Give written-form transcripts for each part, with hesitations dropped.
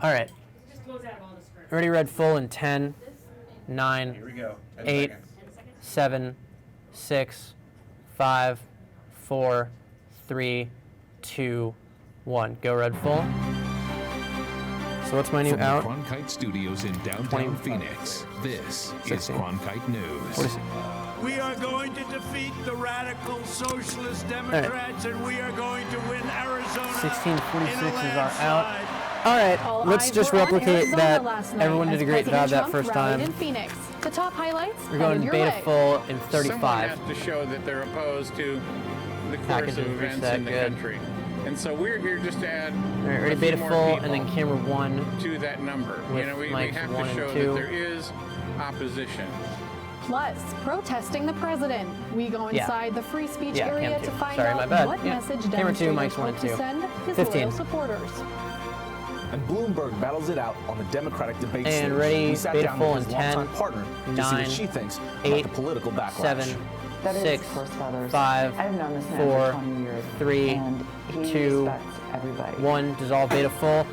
All right. Ready, red, full in 10, 9, Here we go. 10 8, seconds. 7, 6, 5, 4, 3, 2, 1. Go red, full. So what's my new From out? the Cronkite Studios in downtown Phoenix, this 16. is Cronkite News. What is it? We are going to defeat the radical socialist Democrats, and we are going to win Arizona. 1646 in a is our landslide. out. All right, All let's eyes just were on replicate Arizona that. last night Everyone did a as great job President that Trump first rallied time. in Phoenix. The top highlights We're going headed your beta way. full in Someone 35. has to show that they're opposed to the course Package of is events reset, in the good. country. And so we're here just to add All right, ready, a few beta more full, people and then camera 1. to that number. with We mics have 1 to and show 2. that there is opposition. Plus, protesting the president. We go inside the free speech Yeah, area cam to 2. find Sorry, my out bad. what Yeah. message Camera 2, demonstrators mics 1 and hope to 2. send his 15. loyal supporters. And Bloomberg battles it out on the Democratic debate stage. And ready, We sat beta down full with in his 10, longtime partner to see 9, what she thinks 8, about the political backlash. 7, That is 6, First Feathers. 5, I've known this man 4, for 20 years. 3, and he 2, respects everybody. 1. Dissolve beta full.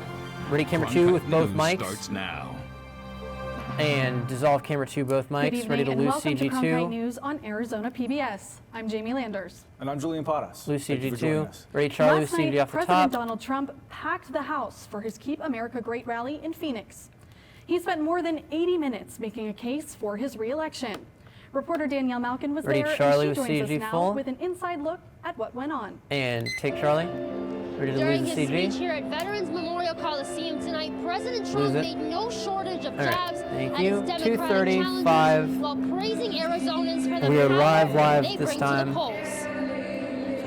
Ready, camera 2 with Cronkite both News mics. starts now. And dissolve camera 2, both Good mics. evening Ready to and lose welcome to Cronkite CG2. News on Arizona PBS. I'm Jamie Landers. And I'm Julian Potas. Lose Thank you for joining CG2. us. Ready, Charlie, Last with CG night, off the President top. Donald Trump packed the House for his Keep America Great rally in Phoenix. He spent more than 80 minutes making a case for his re-election. Reporter Danielle Malkin was Ready, there, Charlie, and she with joins us CG now full. with an inside look at what went on. And take Charlie. Ready to During lose his the CG. speech here at Veterans Memorial Coliseum tonight, President Trump Lose it. made no shortage of All right, jabs thank at you. his Democratic 2:35. challenges while praising Arizonans for the We are power live they this bring time. to the polls.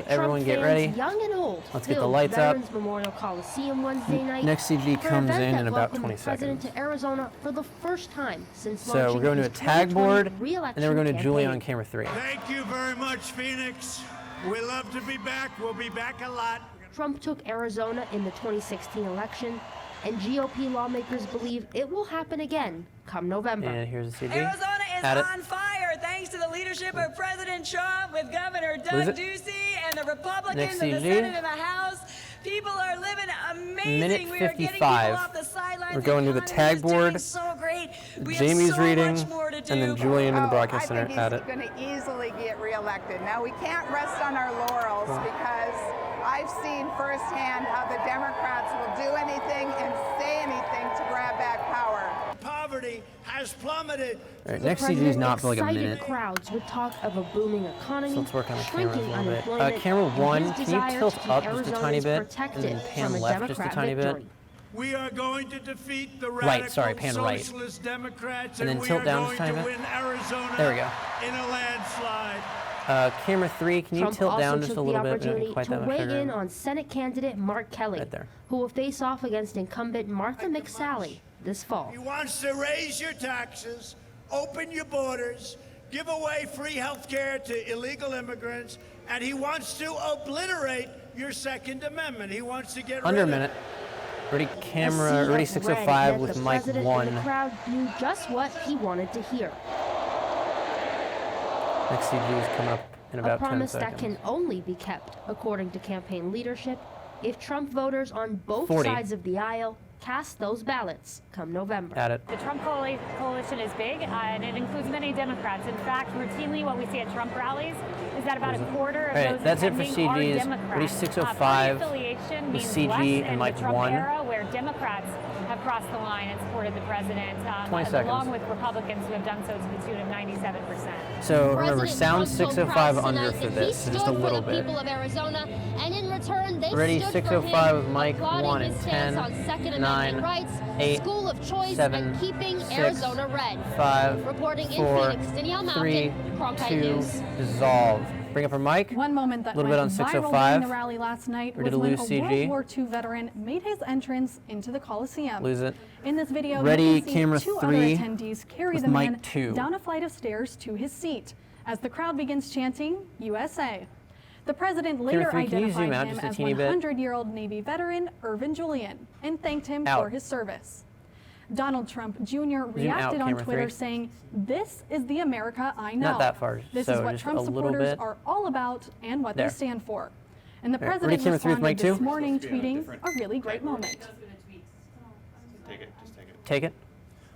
Everyone Trump get fans, ready. Young and old, Let's get the filled lights up. Veterans Memorial Coliseum Wednesday night. Next CG for an comes event in that about welcomed 20 the president seconds. to Arizona for the first time since So we're launching going to a his tag 2020 board, and then we're re-election going to Julian on campaign. camera 3. Thank you very much, Phoenix. We love to be back. We'll be back a lot. Trump took Arizona in the 2016 election, and GOP lawmakers believe it will happen again come November. And here's the CG. Arizona is Add it. on fire thanks to the leadership of President Trump with Governor Lose Doug it. Ducey and the Republicans Next in the CG. Senate and the House. People are living amazing. Minute We are getting 55. people off the sidelines. We're going to the economy tag is doing board. So great. We Jamie's have so reading, much more to do. and then Julian in the broadcast I center. think Add he's it. going to easily get reelected. Now, we can't rest on our laurels because I've seen firsthand how the Democrats will do anything and say anything to grab back power. Poverty has plummeted. All right, The next CG is president not for like a excited minute. crowds with talk of a booming economy, So let's work on the cameras a shrinking little bit. unemployment, Camera and 1, his can desire you tilt to keep up just a tiny Arizonans bit, and protected then pan from a left just a Democrat tiny bit? victory. We are going to defeat the Right, radical sorry, pan right. socialist Democrats, And then we tilt are down going just a tiny to bit. win Arizona There we go. in a landslide. Camera 3, can you Trump tilt also down took just a the little bit? We don't opportunity need quite to that much weigh sugar. in on Senate candidate Mark Kelly, Right there. who will face off against incumbent Martha McSally this fall. He wants to raise your taxes, open your borders, give away free health care to illegal immigrants, and he wants to obliterate your Second Amendment. He wants to get Under a rid of minute. Ready, A camera, sea ready of 605 red with that the mic president 1. and the crowd knew just what he wanted to hear. Next CG is coming up in A about 10 promise seconds. that can only be kept, according to campaign leadership, if Trump voters on both 40. sides of the aisle cast those ballots come November. Add it. The Trump coalition is big, and it includes many Democrats. In fact, routinely what we see at Trump rallies is that about a quarter of All right, those that's it for attending are CGs. Democrats. Ready, 605 Party affiliation with means CG less and in mic the Trump 1. era, where Democrats have crossed the line and supported the president, 20 seconds. along with Republicans who have done so to the tune of 97%. So remember, President sound Trump told 605 crowds under tonight for that this, he so just a stood for little the bit. people of Arizona, and in return, they Ready, stood 605 for with him, mic applauding 1 his and stance 10, on Second 9, Amendment rights, 8, school of choice, 7, and keeping 6, Arizona red. 5, Reporting 4, in Phoenix, Danielle 3, Malkin, Cronkite 2, News. dissolve. Bring up her mic. One moment that Little went bit on viral 605. during the rally last night Ready was to when lose a CG. World War II veteran made his entrance into the Coliseum. Lose it. In this video, Ready, you can see camera two 3 other attendees carry with the mic man 2. down a flight of stairs to his seat as the crowd begins chanting, USA. The president later 3, can you zoom identified out him just a as teeny bit? 100-year-old Navy veteran Irvin Julian and thanked him Out. for his service. Donald Trump Jr. out, reacted on camera Twitter 3. saying, "This is the America I know. Not that far, This so is what just Trump a little supporters bit. are all about and what There. they stand for." And the All right, president ready, camera 3 with responded mic 2? this morning tweeting, "A really great moment." take it.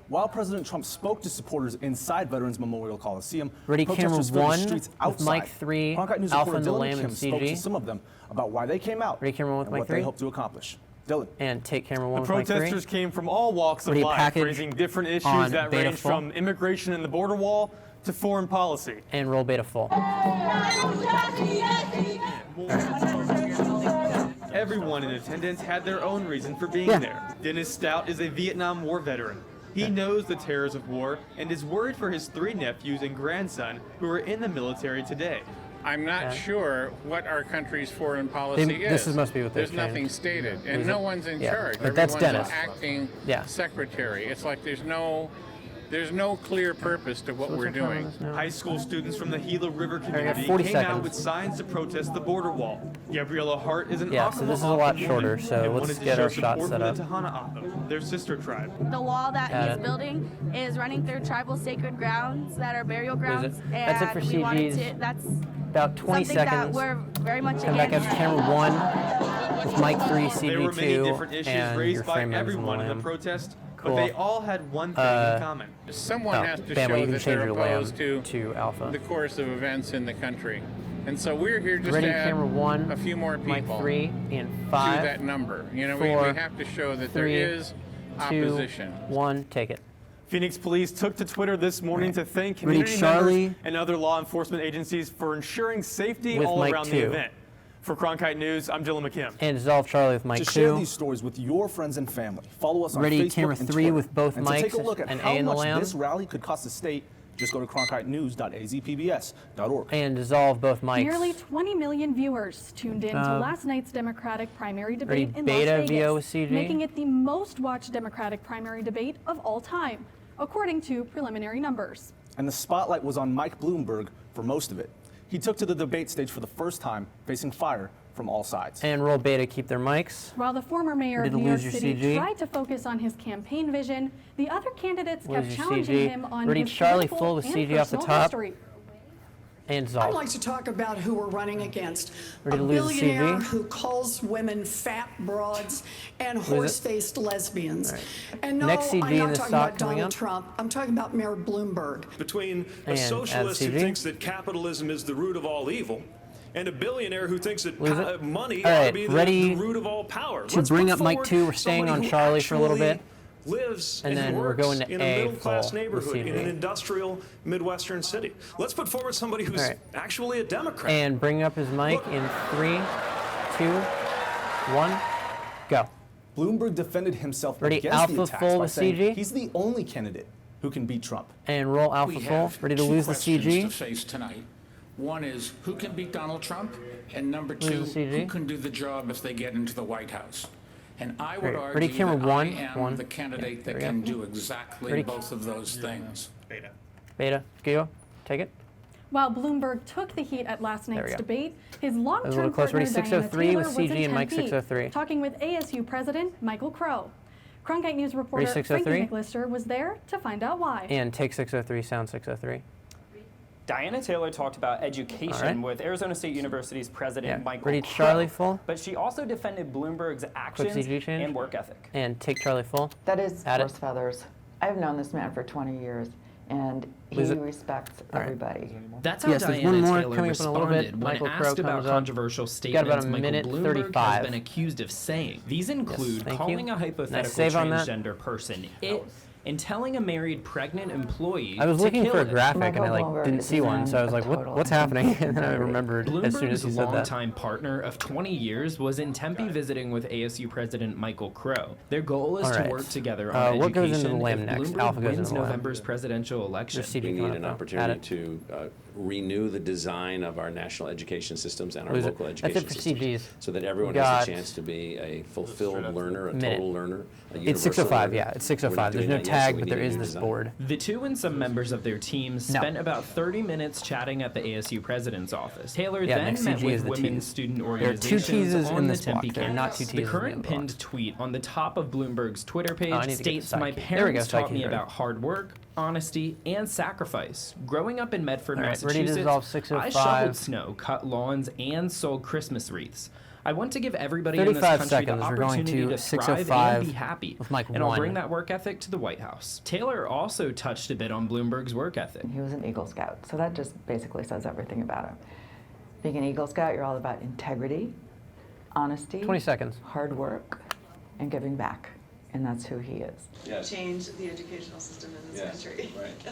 While President Trump spoke to supporters inside Veterans Memorial Coliseum, Ready, camera protesters filled the 1 streets with outside. Mike 3, Cronkite News Alpha reporter and the Dylan Lamb Kim and spoke to CG. some of them about why they came out Ready, camera 1 with and Mike what 3. they hope to accomplish. Dylan. And take camera 1 The with Mike 3. protesters came from all walks of Ready, life, package raising different issues on that beta range full. from immigration and the border wall to foreign policy. And roll beta full. Everyone in attendance had their own reason for being there. Dennis Stout is a Vietnam War veteran. He knows the terrors of war and is worried for his 3 nephews and grandson who are in the military today. I'm not sure what our country's foreign policy is. This must be what they're There's nothing stated, and Is no it? one's in Yeah, charge. but that's Everyone's Dennis. acting Yeah. secretary. It's like there's no clear purpose to what we're doing. High school students from the Gila River community 40 came seconds. out with signs to protest the border wall. Gabriella Hart is an Yeah, so this is a lot shorter, so and let's wanted to get show our shots support set for up. the Tohono O'odham, their sister tribe. The wall that Got he's it. building is running through tribal sacred grounds that are burial What is grounds. it? That's it for we wanted CGs. to, that's About 20 something that seconds. we're very much Come back up against. to camera 1 with Mike 3, There were many CB2, different issues and your raised by frame members everyone in the Lamb. protest, Cool. but they all had one thing in common. Someone has to Bam, well, show you can that change they're your Lamb opposed to Alpha. the course of events in the country. And so we're here just Ready, to add camera 1, a few more Mike people 3, and to 5. that number. You know, 4, we have to show that 3, there is 2, opposition. 1, take it. Phoenix police took to Twitter this morning to thank Ready, community Charlie. members and other law enforcement agencies for ensuring safety With all Mike around 2. the event. For Cronkite News, I'm Dylan McKim. And dissolve Charlie with Mike To 2. share these stories with your friends and family, follow us on Ready, Facebook camera and 3 Twitter. with both and to take a mics look at and how A in the much Lamb. this rally could cost the state, just go to cronkitenews.azpbs.org. And dissolve both mics. Nearly 20 million viewers tuned in to Uh, last night's Democratic primary ready, debate in beta Las VO Vegas, with CG. making it the most watched Democratic primary debate of all time, according to preliminary numbers. And the spotlight was on Mike Bloomberg for most of it. He took to the debate stage for the first time, facing fire from all sides. And roll beta, keep their mics. While the former mayor Ready of to New York lose your City CG? tried to focus on his campaign vision, the other candidates Lose kept your challenging CG. him on Ready, his Charlie, political full with and CG off the personal top. history. And I'd dissolve. like to talk about who we're running against. Ready A to lose the billionaire CG? who calls women fat broads and it? horse-faced lesbians. And no, Next CG I'm in not this talking stock about coming Donald up. Trump. I'm talking about Mayor Bloomberg. Between And a socialist add who CG. thinks that capitalism is the root of all evil and a billionaire who thinks that Lose it? money All ought right, to be ready the root of all power. to Let's bring put up Mike forward 2. We're staying somebody on who Charlie for a little actually bit. Lives And then we're works going to in A a middle-class full neighborhood receiving. in an industrial Midwestern city. Let's put forward somebody who's All right. actually a Democrat. And bring up his mic in 3, 2, 1, go. Bloomberg defended himself Ready, against Alpha the attacks full by with saying CG? he's the only candidate who can beat Trump. And roll Alpha full. Ready to lose the CG? to face tonight. One is who can beat Donald Trump, and number two, Lose the CG? who can do the job if they get into the White House. And I would Great. argue Ready, camera that one, I am one. the candidate there that we can go. do exactly Ready? both of those things. Beta, go. Take it. While Bloomberg took the heat at last we night's go. debate, his A long-term little close. partner Ready, Diana 603 Taylor with was CG in and Mike Tempe, 603. talking with ASU President Michael Crow. Cronkite News reporter 603? Frankie McLister was there to find out why. And take 603, sound 603. Diana Taylor talked about education All right. with Arizona State University's president Michael Ready, Crow, Charlie full. but she also defended Bloomberg's actions CG change. and work ethic. And take Charlie full. That is Add horse it. feathers. I've known this man for 20 years, and he Lose it. respects All right. everybody. That's how Yes, there's Diana one more Taylor coming up in a little bit. responded when Michael asked Crow about comes up. controversial Got statements about a Michael minute Bloomberg 35. has been accused of saying. These include thank calling you. a hypothetical Nice save on that. transgender person it and telling a married pregnant employee I was to looking kill for a it. graphic and I didn't see one, so I was like, what's happening? And then I remembered as soon as Bloomberg's he said that. longtime partner of 20 years was in Tempe visiting with ASU President Michael Crow. Their goal is All to right. work together on What goes education. into the Lamb if next? Bloomberg Alpha goes wins into the Lamb. November's presidential election. There's CD We coming need an up, though. opportunity Add it. to renew the design of our national education systems and our Lose it. local That's education it for systems, CGs. so that everyone Got has a chance to be a fulfilled learner, a minute. total learner, a It's universal 6:05, learner. yeah, it's 6:05. We're not There's doing no that yet, so tag, we but need there a is new this design. board. The two and some members of their team spent about 30 minutes chatting at the ASU president's office. Taylor Yeah, then next met CG is with the women's tease. student There are two organizations teases on in the this block. Tempe There are not campus. two The teases in current the pinned tweet on the top of Bloomberg's Twitter page I need to get states, the "My sidekick. There we go, parents taught sidekick me ready." about hard work, honesty, and sacrifice. Growing up in Medford, All right, ready to Massachusetts, dissolve I 605. shoveled snow, cut lawns, and sold Christmas wreaths. I want to give everybody in this 35 country seconds. the We're going opportunity to to thrive 6:05 and be happy. with Mike and I'll 1. bring that work ethic to the White House. Taylor also touched a bit on Bloomberg's work ethic. He was an Eagle Scout, so that just basically says everything about him. Being an Eagle Scout, you're all about integrity, honesty, 20 seconds. hard work, and giving back. And that's who he is. Change the educational system in this country.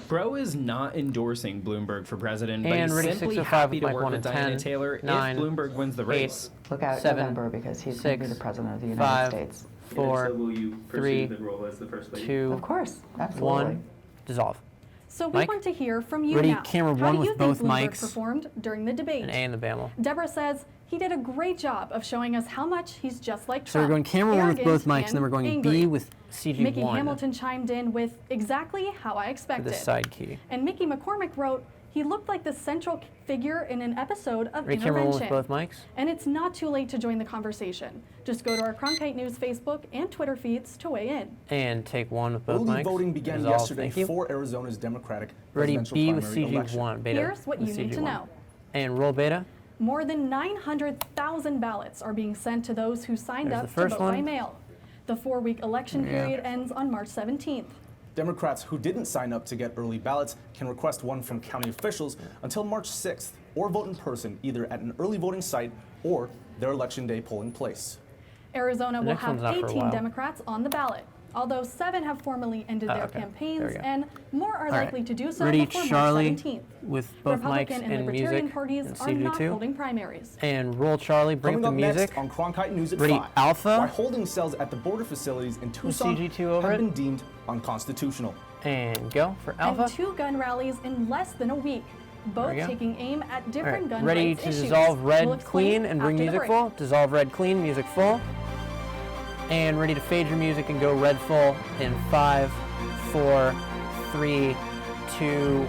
Bro is not endorsing Bloomberg for president, but And he's ready, simply 6:05 happy with to Mike work 1 with and Diana 10, Taylor 9, if Bloomberg wins the 8, race. Look out 7, November because he's going to be the president of the United 5, States. 4, will you pursue 3, the role as the first lady? 2, Of course, absolutely. 1, dissolve. So we Mike? want to hear from you Ready, now. camera How 1 do with you both think Bloomberg mics. performed during the debate? An A in the BAML. Deborah says he did a great job of showing us how much he's just like So Trump. we're going camera 1 with arrogant both mics, and then we're going angry. B with CG1. Mickey Hamilton chimed in with exactly how I for expected. the side key. And Mickey McCormick wrote, he looked like the central figure in an episode of Ready, camera 1 with Intervention. both mics. And it's not too late to join the conversation. Just go to our Cronkite News Facebook and Twitter feeds to weigh in. And take 1 with both Early mics. voting began Dissolve. yesterday Thank you. for Arizona's Democratic Ready, presidential B with primary election. CG1. Beta. Here's what with you need to CG1. know. And roll beta. More than 900,000 ballots are being sent to those who signed There's up the to first vote by one. mail. The 4-week election Yeah. period ends on March 17th. Democrats who didn't sign up to get early ballots can request one from county officials until March 6th, or vote in person either at an early voting site or their election day polling place. Arizona The will next one's have not for a 18 while. Democrats on the ballot, although 7 have formally ended their okay. There campaigns, we go. and more are All right. likely to do so Ready, before Charlie March 17th. with both Republican mics and and Libertarian music parties and are not CG2. holding primaries. And roll Charlie, bring Coming up up the music. next on Cronkite News at Ready, 5. Alpha. Why holding cells at the border facilities in Tucson CG2 over have it. been deemed unconstitutional. And go for Alpha. And 2 gun rallies in less than a week, both we go. taking aim at All different right, gun ready rights to issues. dissolve red, We'll explain clean, and bring after the music break. full. Dissolve red, clean, music full. And ready to fade your music and go red full in 5, 4, 3, 2,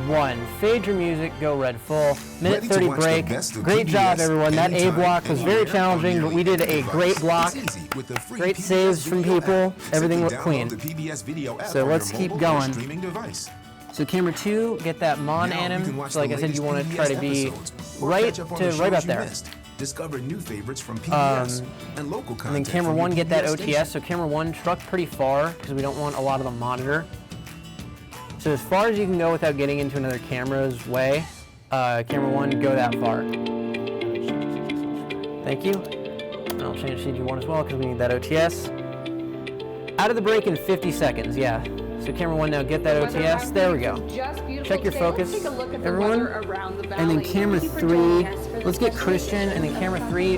1. Fade your music, go red full. Minute Ready to 30 watch the break. best of Great job, PBS everyone. That A anytime, block was very anywhere, challenging, on but we did a your great block. It's easy with the free Great PBS saves from video people. app. Everything Simply looked download clean. the PBS video app So on let's your keep mobile or going. streaming device. So camera 2, get that Mon Now you can anim. watch So like the I said, you want to latest try to PBS be episodes, or right catch up on to the right shows about you there. missed. Discover new favorites from PBS and local content. And then camera from 1, your get that PBS OTS. station. So camera 1, truck pretty far because we don't want a lot of the monitor. So as far as you can go without getting into another camera's way, camera 1, go that far. Thank you. And I'll change CG1 as well because we need that OTS. Out of the break in 50 seconds, yeah. So camera 1 now, get that OTS. There we go. Check your focus, everyone. And then camera 3, let's get Christian. And then camera 3,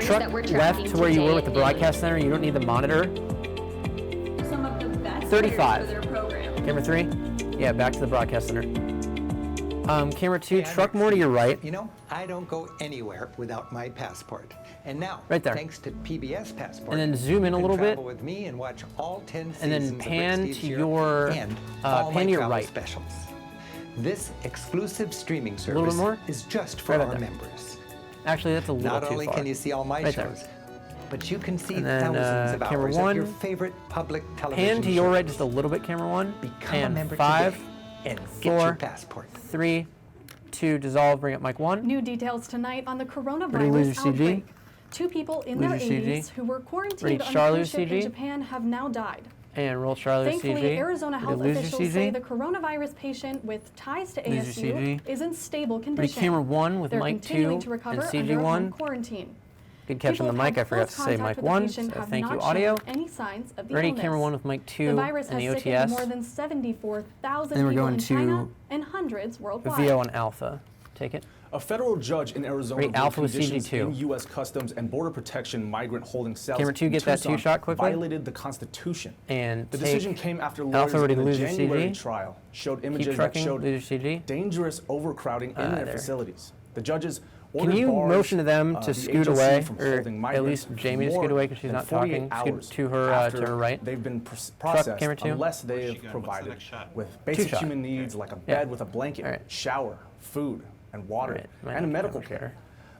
truck left to where you were with the broadcast center. You don't need the monitor. 35. Camera 3, yeah, back to the broadcast center. Camera 2, truck more to your right. You know, I don't go anywhere without my passport. And now, Right there. thanks to PBS Passport, And then zoom in a you little can bit. travel with me and watch all 10 And then seasons of pan Rick Steves' to Europe your and all pan my to your travel right. specials. This exclusive streaming A little bit service more? is just for Right our about there. members. Actually, that's a little Not too only far. can you see all my Right there. shows, but you can see And then, thousands of camera hours 1, of your favorite public television Pan to your shows. right just a little bit, camera 1. Become a And member 5, today and get 4, your passport. 3, 2, dissolve, bring up mic 1. New details tonight on the Ready to lose coronavirus your CG? outbreak. 2 people in their Lose your 80s CG? who were Ready, quarantined on a Charlie cruise ship CG? in Japan have now died. And roll Charlie Thankfully, CG. Arizona Ready, health lose your officials say CG? the coronavirus patient with ties to Lose your ASU CG? is in stable Ready, condition. camera 1 with They're mic continuing 2 to recover and under home CG1. quarantine. Good catch on the People mic. I have forgot close to say contact mic with the 1. patient So have thank you, not audio. shown any signs of the Ready, illness. camera 1 with mic 2 The virus and has the sickened OTS. more than 74,000 Then we're people going in to China and hundreds worldwide. VO and Alpha. Take it. A federal judge in Arizona Ready, ruled Alpha with conditions CG2. in U.S. Customs and Border Protection migrant holding cells Camera 2, in get that Tucson 2-shot quickly. violated the Constitution. And The take decision came after Alpha, lawyers ready in to the lose your January CG. trial showed Keep images that trucking, showed lose your CG. dangerous overcrowding in their there. facilities. The judges Can ordered you bars, motion to them the to scoot agency away, from or holding at migrants least for Jamie to more scoot away because she's than not 48 talking? hours Scoot to her after right. They've been processed camera 2. unless they have provided with basic Two-shot. human needs like a Yeah. bed with a blanket, All right. shower, food, and water, All right. Might and not medical be care. better.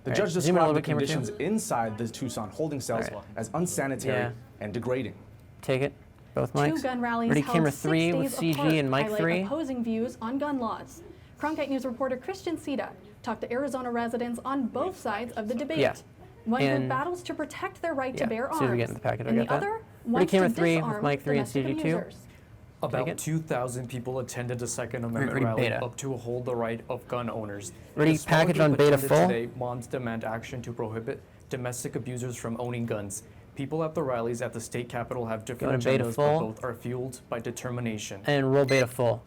The All judge right. Zoom in a described little the bit, camera 2. conditions inside the Tucson holding cells All right. as unsanitary Yeah. and degrading. Take it. Both mics. 2 gun rallies Ready, held camera 6 3 days with CG apart and mic highlight 3. opposing views on gun laws. Cronkite News reporter Christian Sita talked to Arizona residents on both sides of the debate. Yeah. One group And- battles to protect their right to bear as soon as we arms, get into the package, I and got the that. other Ready, wants camera to 3 with disarm mic 3 and domestic CG2. abusers. About 2,000 people attended the Second Amendment ready, rally beta. up to uphold the right of gun owners. Ready, A smaller package group on beta attended full. Today, moms demand action to prohibit domestic abusers from owning guns. People at the rallies at the state capitol have different Go to beta agendas, full. but both are fueled by determination. And roll beta full.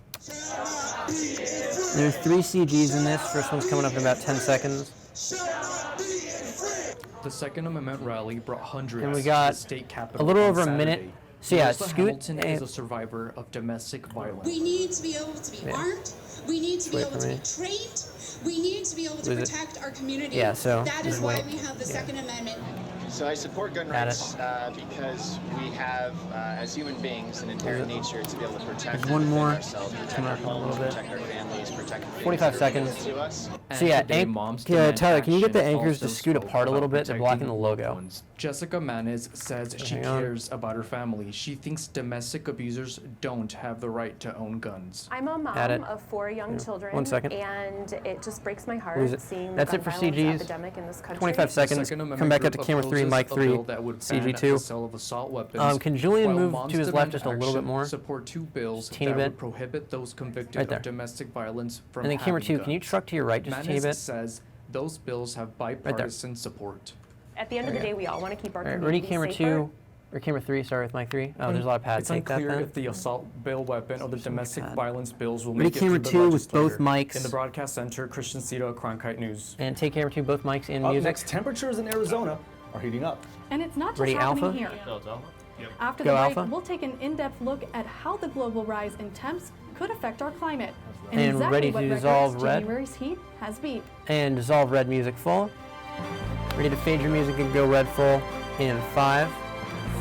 There's 3 CGs in this. First one's coming up in about 10 seconds. The Second Amendment rally brought hundreds And we to got the state capitol a little on over a Saturday. minute. So yeah, Melissa Scoot Hamilton is a survivor of domestic violence. We need to be able to be armed. We need to be Wait able for to me. be trained. We need to be able to What is it? protect our community. Yeah, so that just is why wait. we have the Second Amendment. So I support gun Got rights because we have, as human beings, an inherent nature to be able to protect There's and one defend more. ourselves, protect Coming our up in a homes, little bit. protect our families, protect the things 45 that are important seconds. to us. So yeah, today, moms yeah, demand Tyler, can you get the action anchors to also scoot spoke apart a little about bit? They're blocking the protecting logo. loved ones. Jessica Manis says she Hang on. cares about her family. She thinks domestic abusers don't have the right to own guns. I'm a Add it. mom of 4 young children, 1 second. and it just breaks my heart Lose it. seeing That's the it for gun violence CGs. epidemic in this country. 25 The seconds. Second Amendment Come back up to group camera 3, opposes mic a 3, bill that would ban the CG2. sale of assault weapons, Can Julian while move moms to his left demand just a little bit action, more? Support 2 bills Teeny that bit. would prohibit those convicted Right there. of domestic violence from And then camera having 2, can you guns. truck to your right just a teeny Manis bit? says those bills have bipartisan support. At the end of the day, we all want to keep our All right, community ready, camera safer. 2, or camera 3, sorry, with mic 3. Oh, there's a lot of pads. It's Take that unclear then. if the assault bill weapon or the domestic violence bills will Ready, make it camera through the 2 with both legislature. mics. In the broadcast center, Christian Cito, Cronkite News. And take camera 2, both mics and Up music. next, temperatures in Arizona are heating up. And it's not just Ready, happening Alpha? here. After Go the break, Alpha. we'll take an in-depth look at how the global rise in temps could affect our climate. And, And exactly ready what to records dissolve red. January's heat has beat. And dissolve red music full. Ready to fade your music and go red full in 5,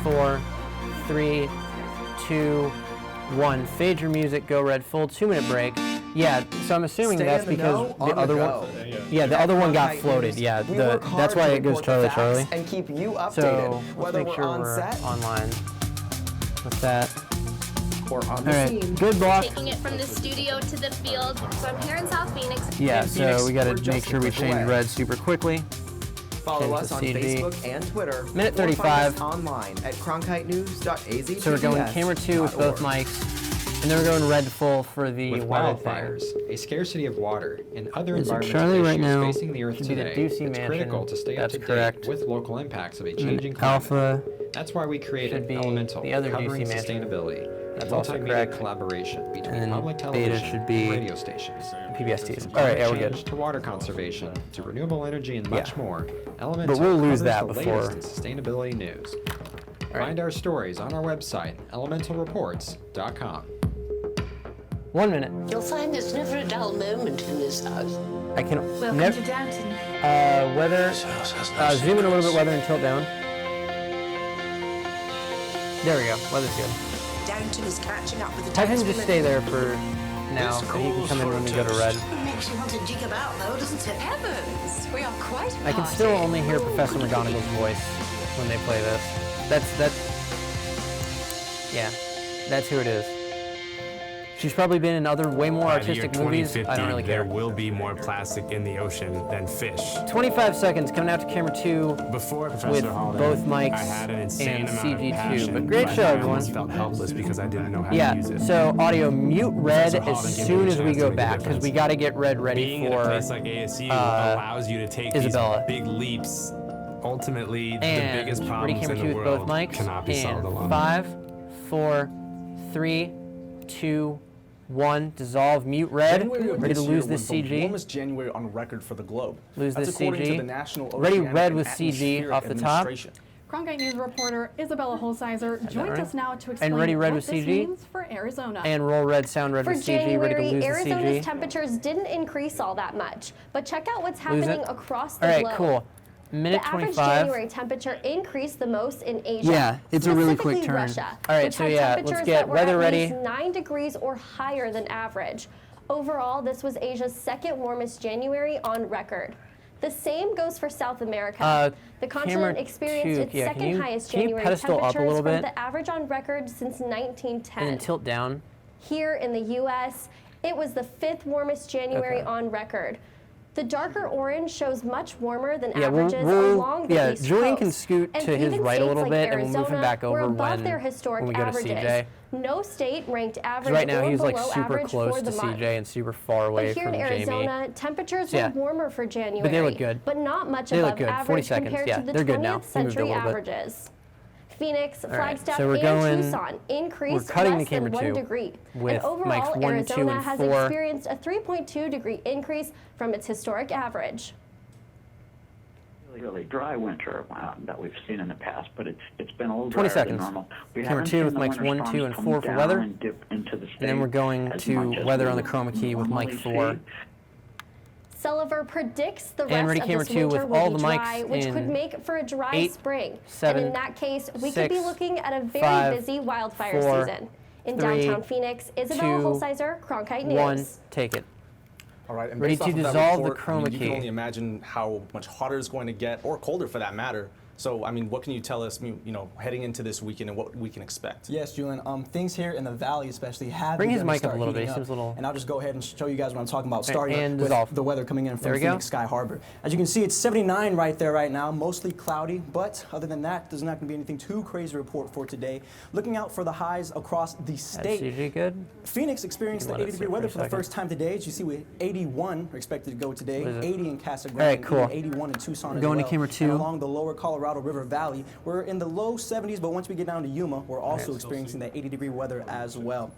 4, 3, 2, 1. Fade your music, go red full. 2-minute break. Yeah, so I'm assuming Stay that's in the because know, the on the other go. one. Yeah, the other one got Cronkite floated. News. Yeah, We work hard that's why to it goes report Charlie the Charlie. facts and keep you updated, So let's whether make we're sure on we're set online with that. or on All the right, scene. good block. Taking it from the studio to the field. So I'm here in South Phoenix. Yeah, In Phoenix, so we got we're to just make sure a we click change away. red super quickly. Follow Change us to on CG. Facebook and Twitter. Minute or find 35. us online at cronkitenews.az. So we're going camera 2 with both mics, and then we're going red full for the With weather thing. wildfires, a scarcity of water, and other And so environmental Charlie issues right now facing the Earth should be the today, Ducey it's Mansion. critical to stay That's up to correct. date with local impacts of a And changing climate. Alpha That's why we should created be Elemental, the other covering Ducey Mansion. sustainability. That's a also multimedia correct. collaboration between And then public beta television should be and radio stations. PBSTs. From All right, yeah, we're climate good. change to water conservation to renewable energy and much more, Elemental But we'll lose covers that the before. latest in sustainability news. right. Find our stories on our website, elementalreports.com. 1 minute. You'll find there's never a dull moment in this house. I can Welcome never. to Downton. Weather. Zoom in a little bit. Weather and tilt down. There we go. Weather's good. Downton is catching up with the Have him times just we stay live there for now, so he can come in when we go to red. in. Makes you want to jig about though, doesn't it? Evans, we are quite a I can party. still only hear Professor McGonagall's voice when they play this. Yeah, that's who it is. She's probably been in other way more By the year artistic movies. 2050, I don't really there care. will be more plastic in the ocean than fish. 25 seconds coming out to camera 2 Before Professor with Haldane, both mics I had an insane and amount of CG2. passion, But great but show, I everyone. almost felt helpless because I didn't know how to Yeah, use it. so audio mute red Professor Haldane as gave soon me a as we chance go to make a back because difference. we got to get red ready Being for at a place like ASU allows you to take Isabella. these big leaps. Ultimately, the And biggest ready problems camera in 2 the with both world mics. cannot be solved And alone. 5, 4, 3, 2, 1. Dissolve, mute red. January of Ready to this year lose this was the CG. warmest January on record for the globe. Lose That's this according CG. to the National Ready Oceanic red and with CG Atmospheric off the top. Administration. Cronkite News reporter Isabella Holsizer joins right? us now to explain And ready red what with this CG. means for Arizona. And roll red, sound red For with CG. Ready to January, lose the Arizona's CG. temperatures didn't increase all that much, but check out what's Lose happening it. across the All right, globe. cool. Minute The average 25. January temperature increased the most in Asia. Yeah, it's a really quick specifically turn. Russia, All right, which so had yeah, temperatures let's get that were weather at ready. least 9 degrees or higher than average. Overall, this was Asia's second warmest January on record. The same goes for South America. The continent camera experienced 2, its yeah, second highest can you January pedestal up a temperatures little from bit? the average on record since 1910. And then tilt down. Here in the U.S., it was the 5th warmest January Okay. on record. The darker orange shows much warmer than Yeah, averages along the East Julian can Coast. scoot And to his even right a little states bit, like and we'll move him back Arizona over were above when their historic we go to averages. CJ. No state ranked average Right now or he's like below super average close for to the month. CJ and super far away But here from in Arizona, Jamie. temperatures Yeah. were warmer for January, But they look good. but not much They look above good. 40 average seconds. compared Yeah, to the they're good 20th now. They moved a century little bit. averages. Phoenix, right, Flagstaff, so we're and going- Tucson increased we're cutting less to camera than 1 2 degree. with And overall, mics 1, 2, Arizona and has 4. experienced a 3.2 degree increase from its historic average. Really dry winter that we've seen in the past, but it's been a little 20 drier seconds. than normal. We Camera haven't 2 seen with the mics winter 1, 2, storms and come 4 for down weather. and dip into the And then state we're going as to much as weather we on the would chroma key with mic normally 4. see. Sullivan predicts the And rest ready of camera this 2 winter with all will be the mics dry, which could in make for a dry 8, spring. 7, and in that case, we could be 6, looking at a very 5, busy wildfire 4, season. In 3, downtown Phoenix, Isabella 2, Holsizer, Cronkite News. 1, take it. All right, and Ready based off to of that dissolve the report, chroma you key. can only imagine how much hotter it's going to get, or colder for that matter. So, I mean, what can you tell us, heading into this weekend and what we can expect? Yes, Julian. Things here in the valley, especially, have Bring his begun to mic up a start little bit. heating He seems a little- And I'll just go ahead and show you guys what I'm talking about, starting and with dissolve. the weather coming in There from we go. Phoenix Sky Harbor. As you can see, it's 79 right there right now, mostly cloudy, but other than that, there's not going to be anything too crazy to report for today. Looking out for the highs across the state. CJ good? Phoenix experienced the Let it 80-degree sit weather for for a the second. first time today. As you see, we 81 are expected to go today, What is it? 80 in Casa Grande, All right, and cool. 81 in Tucson We're as going to well. camera 2. And along the lower Colorado River Valley, we're in the low 70s, but once we get down to Yuma, we're also experiencing that 80-degree weather as well.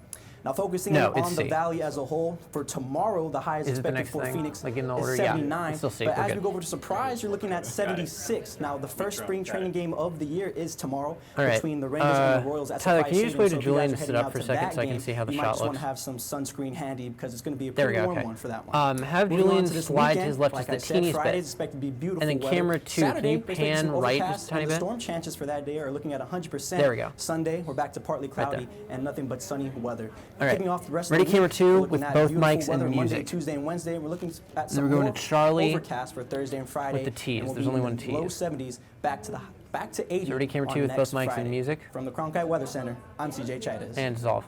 Now, focusing on it's the safe. valley as a whole, for tomorrow, the high is Is it the expected next for thing? Phoenix Like in the is order? Yeah, 79. it's still safe. But We're as good. we go over to Surprise, you're looking at 76. Now, the first spring training game of the year is tomorrow between the Rangers and the Royals at Tyler, Surprise can you just Stadium. wait So to if you Julian guys to are sit heading up out for a to second that so I can game, see how the you might shot just want looks? to have some sunscreen handy because it's going to be a There we pretty go, warm okay. one for that one. Have Moving on Julian to this slide to weekend, his left like just the I said, teeniest Friday bit. is expected to be beautiful And then weather. camera 2, can Saturday, you we're expecting some pan right overcast, just a tiny and the bit? storm chances for that day are looking at 100%. There we go. Sunday, we're back to partly Right cloudy and nothing but sunny weather. All right. Kicking off the rest Ready of the camera week, 2 we're looking with at both beautiful mics and weather Monday, music. Tuesday, and Wednesday. We're looking at then some we're going more to Charlie overcast for Thursday and Friday. with the tees. and we'll There's be only in one the tee. Low 70s, back to 80. So ready camera 2 on with both next mics and Friday. music. From the Cronkite Weather Center, I'm CJ Chidas. And dissolve.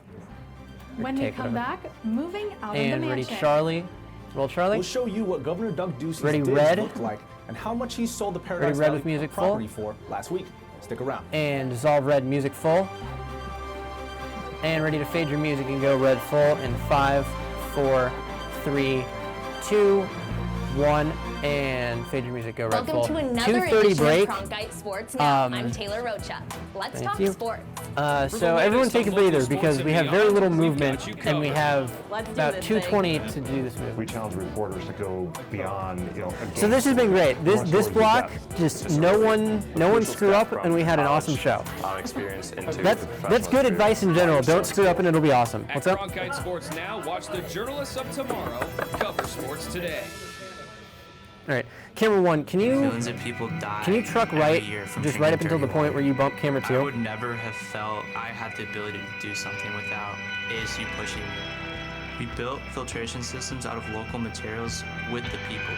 When we Take come whatever. back, moving out of the And ready, mansion. Charlie. Roll Charlie. We'll show you what Governor Doug Ducey's Ready, digs red? looked like and how much he sold the Paradise red Valley with music full? property for last week. Stick around. And dissolve red music full. And ready to fade your music and go red full in 5, 4, 3, 2, 1, and fade your music, go red Welcome full. to another 2:30 edition break. of Cronkite Sports Now. Um, I'm Taylor Rocha. Let's thank talk you. sports. So everyone take a breather because we have very little movement and we have Let's do about this 2:20 to do this movement. We challenge reporters to go beyond, So this has been great. This block, just no one screw up, and we had an awesome show. Experience into That's good advice in general. Don't screw up, and it'll be awesome. What's At up? Cronkite Sports Now, watch the journalists of tomorrow cover sports today. All right, camera 1, can you Millions of people die can you truck every right year from just right up drinking until the dirty point water. where you bump camera 2? I would never have felt I had the ability to do something without ASU pushing me. We built filtration systems out of local materials with the people.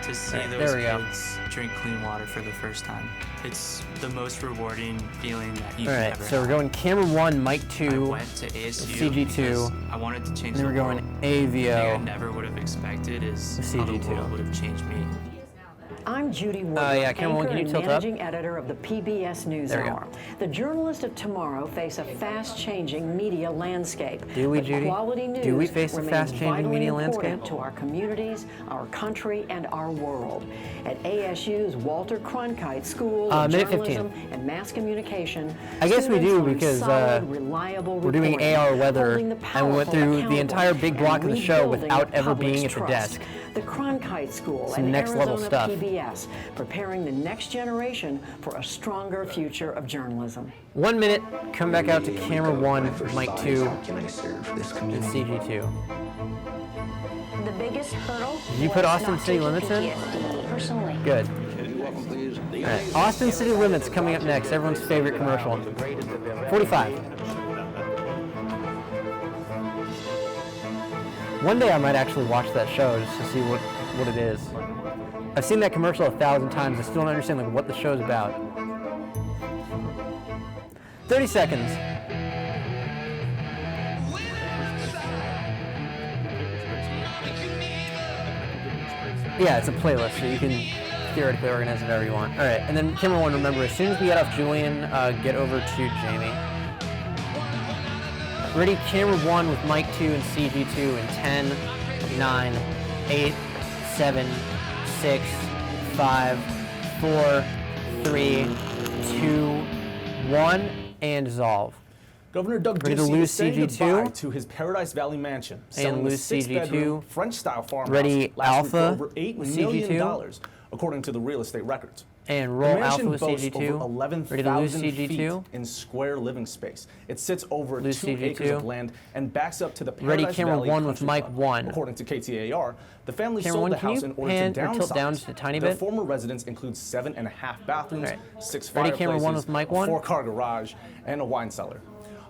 To see Right, those there we go. kids drink clean water for the first time, it's the most rewarding feeling that you All can right, ever so we're have. going camera 1, mic 2, I went to ASU CG2, because I wanted to change and then the we're world. going The thing I AVO. never would have expected is The how the CG2. world would have changed me. I'm Judy Woodruff, yeah, camera 1, anchor can you and tilt up? managing editor of the PBS There we go. NewsHour. The journalists of tomorrow face a fast-changing media landscape. Do we, but Judy? quality news Do we face a remains fast-changing vitally media important landscape? to our communities, our country, and our world. At ASU's Walter Cronkite School of minute 15. Journalism and Mass Communication, I guess we students do learn because solid, reliable we're doing reporting, AR weather, holding the and we went powerful through the accountable, entire big block and of the show rebuilding without the ever being public's at the trust. desk. The Cronkite School Some and next level Arizona stuff. PBS, preparing the next generation for a stronger future of journalism. 1 minute, come back out to camera 1, mic 2, and CG2. The biggest hurdle. Did you put Austin City Limits in? Personally. Good. All right, Austin City Limits coming up next, everyone's favorite commercial. 45. One day I might actually watch that show just to see what it is. I've seen that commercial 1,000 times. I still don't understand like what the show's about. 30 seconds. Yeah, it's a playlist, so you can theoretically organize it however you want. All right, and then camera one, remember, as soon as we get off Julian, get over to Jamie. Ready, camera one with mic 2 and CG2 in 10, 9, 8, 7, 6, 5, 4, 3, 2, 1, and dissolve. Governor Doug Ready to Ducey lose is saying CG2 goodbye to his Paradise Valley mansion, selling lose the 6-bedroom CG2. French-style farmhouse Ready, last Alpha week for over $8 with million, CG2. according to the real estate records. And roll the mansion Alpha with boasts CG2. over Ready to lose 11,000 feet CG2. in square living space. It sits over Lose 2 CG2. acres of land and backs up to the Ready, Paradise camera Valley one with Country mic Club. 1. According to KTAR, the family Camera sold one, the can house you in order pan to or downsize. tilt down just a tiny the bit? former residence includes 7.5 bathrooms, All right. 6 Ready, fireplaces, camera one with mic 1. a 4-car garage, and a wine cellar.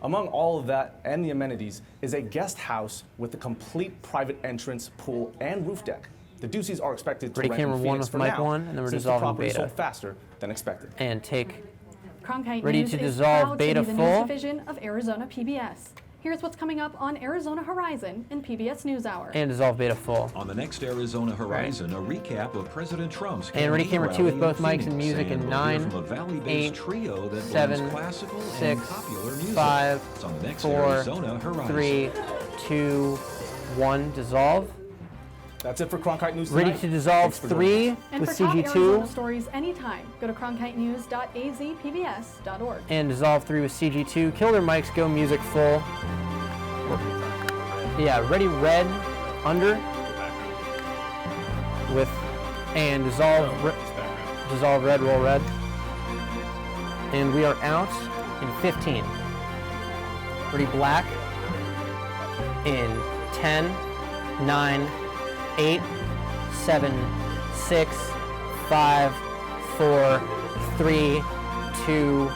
Among all of that and the amenities is a guest house with a complete private entrance, pool, and roof deck. The Duceys are expected to Ready, rent camera in one Phoenix with for mic now, 1, and then we're since the dissolving property beta. sold faster than expected. And take. Cronkite Ready News to is dissolve proud beta to be the full? news division of Arizona PBS. Here's what's coming up on Arizona Horizon in PBS NewsHour. And dissolve beta full. On the next Arizona Horizon, a recap of President Trump's And ready, campaign camera 2 with rally in both mics and Phoenix. music in And we'll 9, hear from a Valley-based 8, trio that 7, blends classical 6, and popular music. 5, It's on the next 4, Arizona Horizon. 3, 2, 1, dissolve. That's it for Cronkite News Ready tonight. to dissolve Thanks for joining us. 3 And with for top CG2. Arizona stories anytime, go to cronkitenews.azpbs.org. And dissolve 3 with CG2. Kill their mics, go music full. Yeah, ready red under with and dissolve dissolve red, roll red. And we are out in 15. Ready black in 10, 9, 8, 7, 6, 5, 4, 3, 2,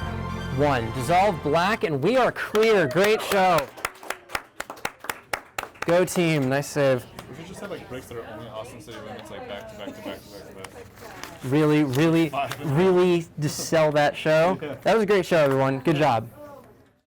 1. Dissolve black and we are clear. Great show. Go team, nice save. We should just have like breaks that are only Austin City limits, like back to back to back to back to back. Really, really, really just sell that show. That was a great show, everyone. Good job.